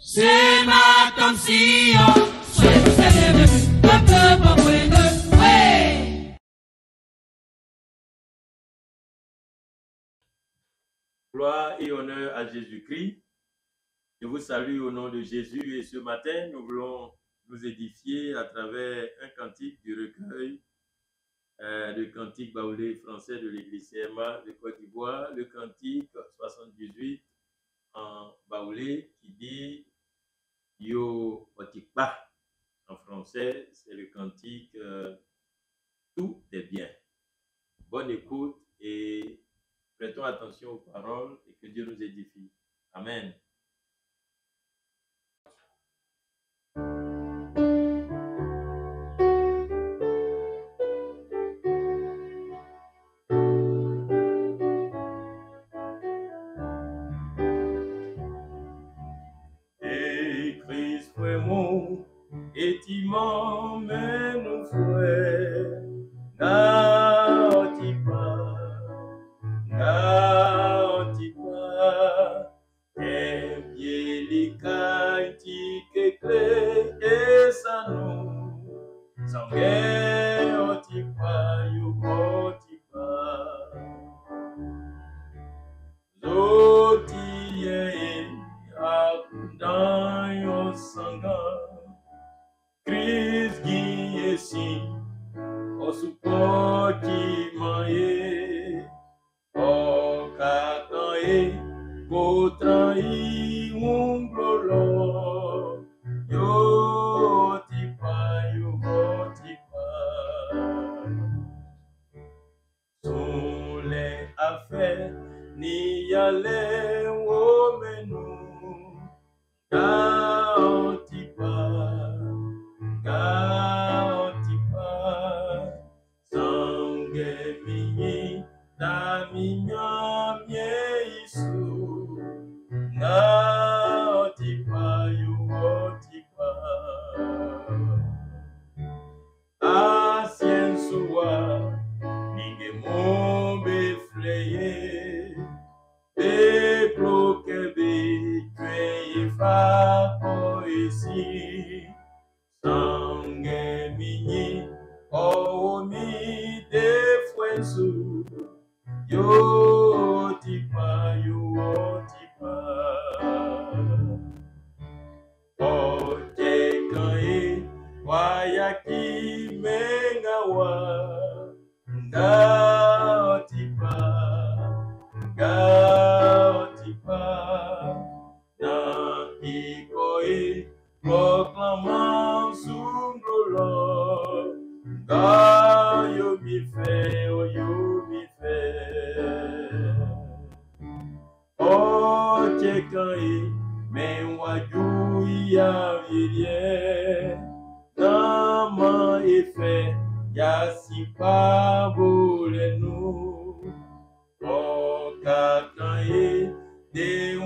C'est ma tension, soyez célèbres, peuple populaire, ouais. Gloire et honneur à Jésus-Christ. Je vous salue au nom de Jésus et ce matin, nous voulons nous édifier à travers un cantique du recueil de cantique baoulé français de l'église CMA de Côte d'Ivoire, le cantique 78 en baoulé qui dit Yo Otikpa. En français, c'est le cantique Tout est bien. Bonne écoute et prêtons attention aux paroles et que Dieu nous édifie. Amen. Et Christ vraiment, et tu m'emmènes au frère, n'antipa, et bien les cantiques éclairs et ça nous, sans guerre, antipa, you antipa, zotiye, dans yon sangan, Christ qui est si, au support qui maye, au kakaye, kotran y unglolo, yo tipa, sont les affaires, ni yale wo menu. Sangue minha da minha isso Naotipa Yuotipa A ciência ninguém mombe fleye Peplo que be fa poesi sangue minha o mi de fuensu yo tipa o te kai wayaki mengawa da tipa na ikoi proclamam sumbrolo ga yo mi fe o te kai men waju ya virie nama efe ya sipa bolenu o kakaye de